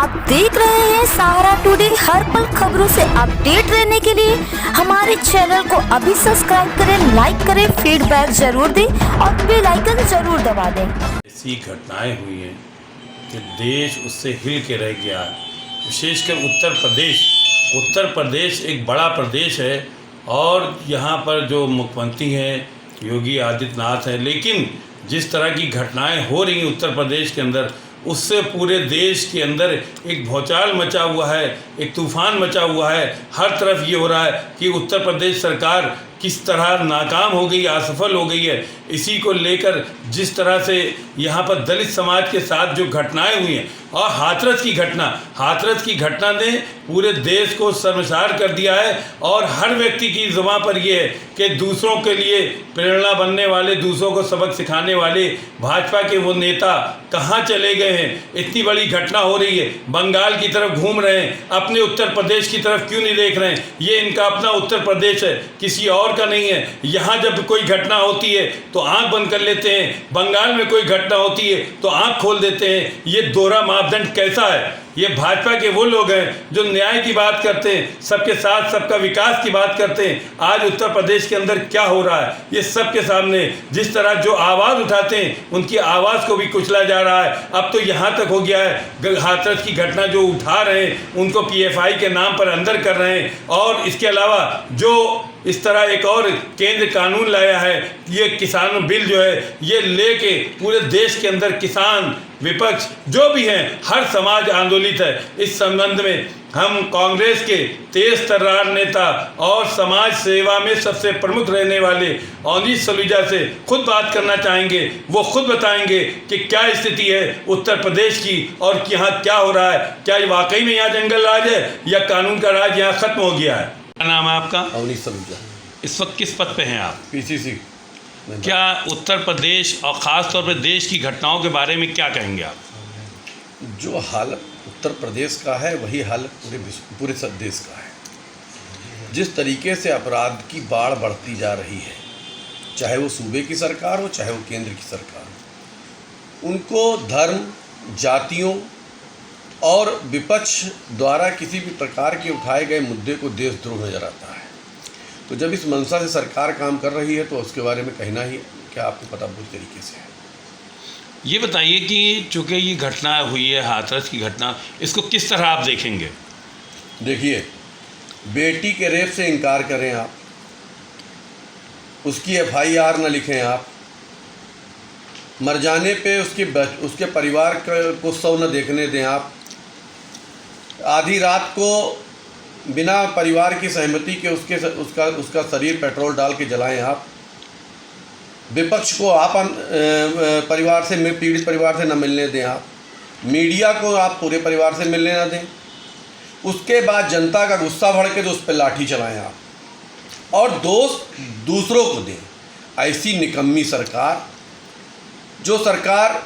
आप देख रहे हैं सहारा टुडे। हर पल खबरों से अपडेट रहने के लिए हमारे चैनल को अभी सब्सक्राइब करें, लाइक करें, फीडबैक जरूर दें और बेल आइकन जरूर दबा दें। ऐसी घटनाएं हुई हैं कि देश उससे हिल के रह गया। विशेषकर उत्तर प्रदेश एक बड़ा प्रदेश है और यहाँ पर जो मुख्यमंत्री हैं योगी आदित्यनाथ हैं, लेकिन जिस तरह की घटनाएं हो रही हैं उत्तर प्रदेश के अंदर, उससे पूरे देश के अंदर एक भौचाल मचा हुआ है, एक तूफान मचा हुआ है। हर तरफ ये हो रहा है कि उत्तर प्रदेश सरकार किस तरह नाकाम हो गई, असफल हो गई है। इसी को लेकर जिस तरह से यहाँ पर दलित समाज के साथ जो घटनाएं हुई हैं और हाथरस की घटना ने पूरे देश को शर्मसार कर दिया है। और हर व्यक्ति की ज़ुबान पर यह है कि दूसरों के लिए प्रेरणा बनने वाले, दूसरों को सबक सिखाने वाले भाजपा के वो नेता कहाँ चले गए हैं। इतनी बड़ी घटना हो रही है, बंगाल की तरफ घूम रहे हैं, अपने उत्तर प्रदेश की तरफ क्यों नहीं देख रहे हैं। ये इनका अपना उत्तर प्रदेश है, किसी और का नहीं है। यहाँ जब कोई घटना होती है तो आंख बंद कर लेते हैं, बंगाल में कोई घटना होती है तो आंख खोल देते हैं। ये दोहरा मापदंड कैसा है? ये भाजपा के वो लोग हैं जो न्याय की बात करते हैं, सबके साथ सबका विकास की बात करते हैं। आज उत्तर प्रदेश के अंदर क्या हो रहा है ये सबके सामने, जिस तरह जो आवाज़ उठाते हैं उनकी आवाज़ को भी कुचला जा रहा है। अब तो यहाँ तक हो गया है, हाथरस की घटना जो उठा रहे हैं उनको PFI के नाम पर अंदर कर रहे हैं। और इसके अलावा जो इस तरह एक और केंद्र कानून लाया है, ये किसान बिल जो है ये लेके पूरे देश के अंदर किसान, विपक्ष जो भी हैं, हर समाज आंदोलित है। इस संबंध में हम कांग्रेस के तेज तर्रार नेता और समाज सेवा में सबसे प्रमुख रहने वाले अनीश सलूजा से खुद बात करना चाहेंगे। वो खुद बताएंगे कि क्या स्थिति है उत्तर प्रदेश की और यहाँ क्या हो रहा है। क्या वाकई में यहाँ जंगल राज है या कानून का राज यहाँ खत्म हो गया है? क्या नाम है आपका? अनीश सलूजा। इस वक्त किस पद पे हैं आप? PCC। क्या उत्तर प्रदेश और ख़ास तौर पे देश की घटनाओं के बारे में क्या कहेंगे आप? जो हाल उत्तर प्रदेश का है वही हाल पूरे देश का है। जिस तरीके से अपराध की बाढ़ बढ़ती जा रही है, चाहे वो सूबे की सरकार हो चाहे वो केंद्र की सरकार हो, उनको धर्म, जातियों और विपक्ष द्वारा किसी भी प्रकार के उठाए गए मुद्दे को देशद्रोह नजर आता है। तो जब इस मंशा से सरकार काम कर रही है तो उसके बारे में कहना ही क्या आपको पता पूरी तरीके से है। ये बताइए कि चूँकि ये घटना हुई है, हाथरस की घटना, इसको किस तरह आप देखेंगे? देखिए, बेटी के रेप से इनकार करें आप, उसकी FIR न लिखें आप, मर जाने पे उसके परिवार को शव न देखने दें आप, आधी रात को बिना परिवार की सहमति के उसका शरीर पेट्रोल डाल के जलाएं आप, विपक्ष को आप परिवार से, पीड़ित परिवार से न मिलने दें आप, मीडिया को आप पूरे परिवार से मिलने न दें, उसके बाद जनता का गुस्सा भड़के तो उस पर लाठी चलाएं आप और दोष दूसरों को दें। ऐसी निकम्मी सरकार, जो सरकार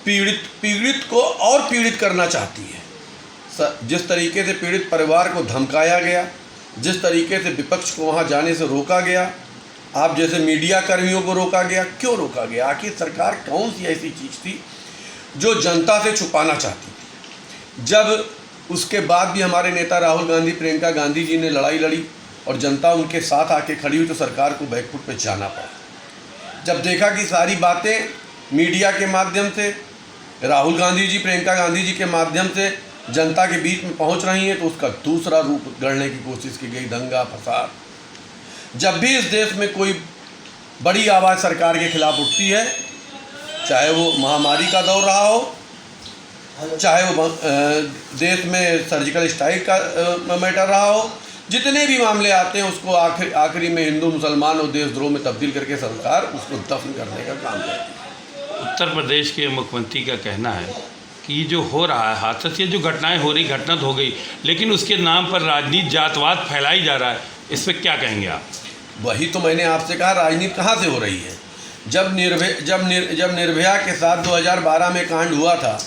पीड़ित को और पीड़ित करना चाहती है, जिस तरीके से पीड़ित परिवार को धमकाया गया, जिस तरीके से विपक्ष को वहाँ जाने से रोका गया, आप जैसे मीडिया कर्मियों को रोका गया, क्यों रोका गया? आखिर सरकार कौन सी ऐसी चीज़ थी जो जनता से छुपाना चाहती थी? जब उसके बाद भी हमारे नेता राहुल गांधी, प्रियंका गांधी जी ने लड़ाई लड़ी और जनता उनके साथ आके खड़ी हुई तो सरकार को बैकफुट पे जाना पड़ा। जब देखा कि सारी बातें मीडिया के माध्यम से, राहुल गांधी जी, प्रियंका गांधी जी के माध्यम से जनता के बीच में पहुंच रही हैं, तो उसका दूसरा रूप गढ़ने की कोशिश की गई, दंगा फसाद। जब भी इस देश में कोई बड़ी आवाज़ सरकार के खिलाफ उठती है, चाहे वो महामारी का दौर रहा हो, चाहे वो देश में सर्जिकल स्ट्राइक का मैटर रहा हो, जितने भी मामले आते हैं उसको आखिरी में हिंदू मुसलमान और देशद्रोह में तब्दील करके सरकार उसको दफन करने का काम करती है। उत्तर प्रदेश के मुख्यमंत्री का कहना है कि जो हो रहा है हाथरस, ये जो घटनाएं हो रही, घटना तो हो गई, लेकिन उसके नाम पर राजनीति, जातवाद फैलाई जा रहा है। इस पर क्या कहेंगे आप? वही तो मैंने आपसे कहा, राजनीति कहाँ से हो रही है? जब निर्भया के साथ 2012 में कांड हुआ था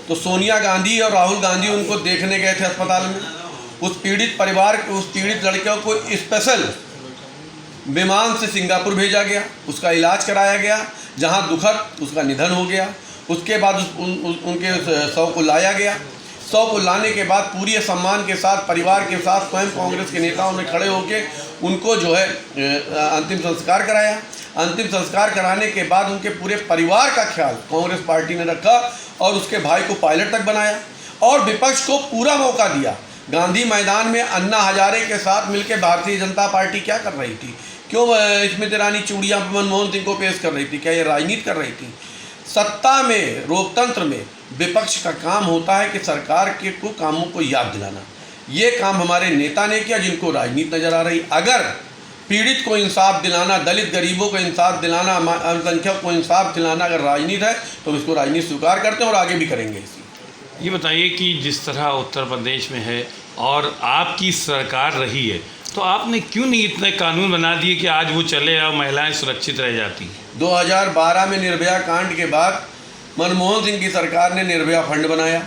तो सोनिया गांधी और राहुल गांधी उनको देखने गए थे अस्पताल में। उस पीड़ित लड़कियों को स्पेशल विमान से सिंगापुर भेजा गया, उसका इलाज कराया गया, जहां दुखद उसका निधन हो गया। उसके बाद उनके शव को लाया गया। 100 को लाने के बाद पूरी सम्मान के साथ, परिवार के साथ स्वयं कांग्रेस के नेताओं ने खड़े होकर उनको जो है अंतिम संस्कार कराया। अंतिम संस्कार कराने के बाद उनके पूरे परिवार का ख्याल कांग्रेस पार्टी ने रखा और उसके भाई को पायलट तक बनाया और विपक्ष को पूरा मौका दिया। गांधी मैदान में अन्ना हजारे के साथ मिलकर भारतीय जनता पार्टी क्या कर रही थी? क्यों स्मृति ईरानी चूड़ियाँ मनमोहन सिंह को पेश कर रही थी? क्या ये राजनीति कर रही थी? सत्ता में, लोकतंत्र में विपक्ष का काम होता है कि सरकार के को कामों को याद दिलाना। ये काम हमारे नेता ने किया, जिनको राजनीति नज़र आ रही। अगर पीड़ित को इंसाफ दिलाना, दलित गरीबों को इंसाफ दिलाना, अल्पसंख्यक को इंसाफ दिलाना अगर राजनीति है तो इसको राजनीति स्वीकार करते हैं और आगे भी करेंगे इसी। ये बताइए कि जिस तरह उत्तर प्रदेश में है और आपकी सरकार रही है, तो आपने क्यों नहीं इतने कानून बना दिए कि आज वो चले और महिलाएं सुरक्षित रह जाती? 2012 में निर्भया कांड के बाद मनमोहन सिंह की सरकार ने निर्भया फंड बनाया।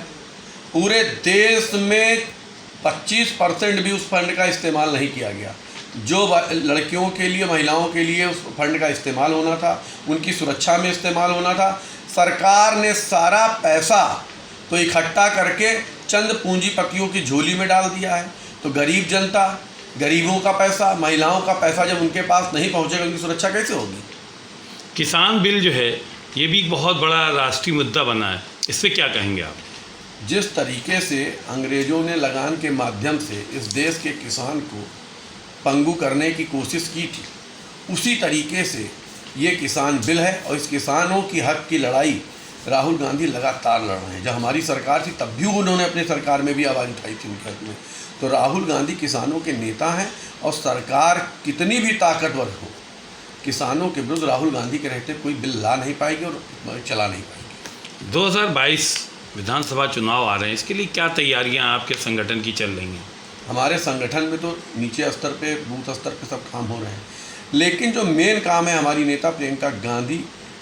पूरे देश में 25% भी उस फंड का इस्तेमाल नहीं किया गया। जो लड़कियों के लिए, महिलाओं के लिए उस फंड का इस्तेमाल होना था, उनकी सुरक्षा में इस्तेमाल होना था, सरकार ने सारा पैसा तो इकट्ठा करके चंद पूंजीपतियों की झोली में डाल दिया है। तो गरीब जनता, गरीबों का पैसा, महिलाओं का पैसा जब उनके पास नहीं पहुंचेगा, उनकी सुरक्षा कैसे होगी? किसान बिल जो है ये भी बहुत बड़ा राष्ट्रीय मुद्दा बना है, इस पर क्या कहेंगे आप? जिस तरीके से अंग्रेज़ों ने लगान के माध्यम से इस देश के किसान को पंगु करने की कोशिश की थी, उसी तरीके से ये किसान बिल है। और इस किसानों की हक की लड़ाई राहुल गांधी लगातार लड़ रहे हैं। जब हमारी सरकार थी तब भी उन्होंने अपनी सरकार में भी आवाज़ उठाई थी उनके हक में। तो राहुल गांधी किसानों के नेता हैं और सरकार कितनी भी ताकतवर हो, किसानों के विरुद्ध राहुल गांधी के रहते कोई बिल ला नहीं पाएगी और चला नहीं पाएगी। 2022 विधानसभा चुनाव आ रहे हैं, इसके लिए क्या तैयारियां आपके संगठन की चल रही हैं? हमारे संगठन में तो नीचे स्तर पे, बूथ स्तर पे सब काम हो रहे हैं, लेकिन जो मेन काम है, हमारी नेता प्रियंका गांधी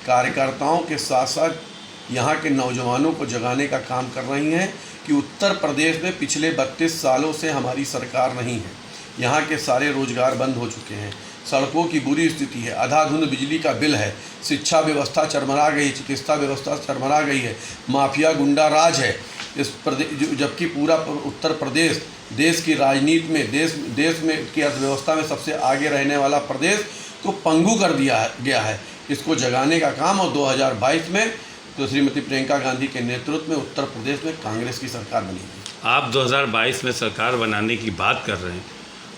कार्यकर्ताओं के साथ साथ यहाँ के नौजवानों को जगाने का काम कर रही हैं कि उत्तर प्रदेश में पिछले 32 सालों से हमारी सरकार नहीं है। यहाँ के सारे रोजगार बंद हो चुके हैं, सड़कों की बुरी स्थिति है, अंधाधुंध बिजली का बिल है, शिक्षा व्यवस्था चरमरा गई, चिकित्सा व्यवस्था चरमरा गई है, माफिया गुंडा राज है इस प्रदेश। जबकि पूरा उत्तर प्रदेश देश की राजनीति में, देश में की अर्थव्यवस्था में सबसे आगे रहने वाला प्रदेश को पंगु कर दिया गया है। इसको जगाने का काम, और 2022 में तो श्रीमती प्रियंका गांधी के नेतृत्व में उत्तर प्रदेश में कांग्रेस की सरकार बनेगी। आप 2022 में सरकार बनाने की बात कर रहे हैं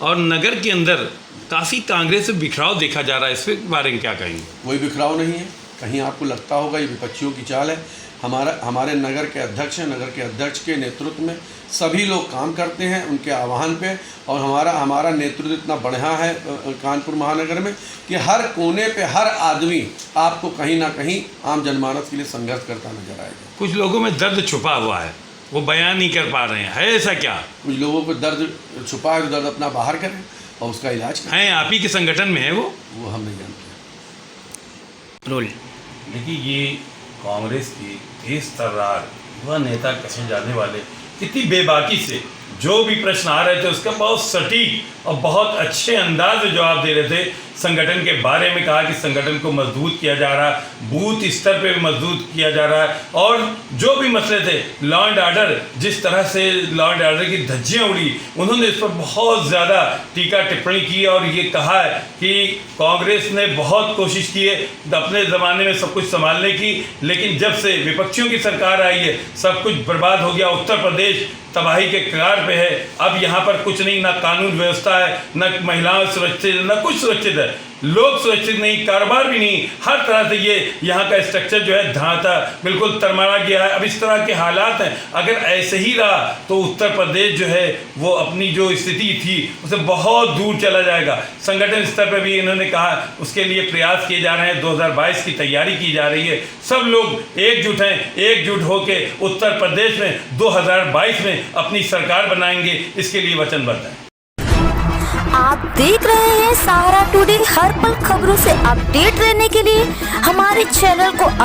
और नगर के अंदर काफ़ी कांग्रेस से बिखराव देखा जा रहा है, इस बारे में क्या कहेंगे? कोई बिखराव नहीं है, कहीं आपको लगता होगा ये विपक्षियों की चाल है। हमारे नगर के अध्यक्ष हैं, नगर के अध्यक्ष के नेतृत्व में सभी लोग काम करते हैं उनके आह्वान पे, और हमारा नेतृत्व इतना बढ़िया है कानपुर महानगर में कि हर कोने पे हर आदमी आपको कहीं ना कहीं आम जनमानस के लिए संघर्ष करता नजर आएगा। कुछ लोगों में दर्द छुपा हुआ है, वो बयान नहीं कर पा रहे हैं, है ऐसा क्या? कुछ लोगों को दर्द छुपा है, तो दर्द अपना बाहर करें और उसका इलाज करें। हैं आप ही के संगठन में है वो हम नहीं जानते। रोल देखिए, ये कांग्रेस की तेज तर्रार युवा नेता कहे जाने वाले कितनी बेबाकी से जो भी प्रश्न आ रहे थे उसका बहुत सटीक और बहुत अच्छे अंदाज में जवाब दे रहे थे। संगठन के बारे में कहा कि संगठन को मजबूत किया जा रहा है, बूथ स्तर पे मजबूत किया जा रहा है, और जो भी मसले थे लॉ एंड ऑर्डर, जिस तरह से लॉ एंड ऑर्डर की धज्जियाँ उड़ी, उन्होंने इस पर बहुत ज़्यादा टीका टिप्पणी की और ये कहा है कि कांग्रेस ने बहुत कोशिश की है अपने ज़माने में सब कुछ संभालने की, लेकिन जब से विपक्षियों की सरकार आई है सब कुछ बर्बाद हो गया। उत्तर प्रदेश तबाही के कगार पे है। अब यहाँ पर कुछ नहीं, ना कानून व्यवस्था है, न महिलाएं सुरक्षित, न कुछ सुरक्षित है, लोग सुरक्षित नहीं, कारोबार भी नहीं, हर तरह से ये यहाँ का स्ट्रक्चर जो है ढांचा बिल्कुल तरमरा गया है। अब इस तरह के हालात हैं, अगर ऐसे ही रहा तो उत्तर प्रदेश जो है वो अपनी जो स्थिति थी उसे बहुत दूर चला जाएगा। संगठन स्तर पर भी इन्होंने कहा उसके लिए प्रयास किए जा रहे हैं, 2022 की तैयारी की जा रही है, सब लोग एकजुट हैं, एकजुट होकर उत्तर प्रदेश में 2022 में अपनी सरकार बनाएंगे, इसके लिए वचनबद्ध हैं। आप देख रहे हैं सहारा टुडे, हर पल खबरों से अपडेट रहने के लिए हमारे चैनल को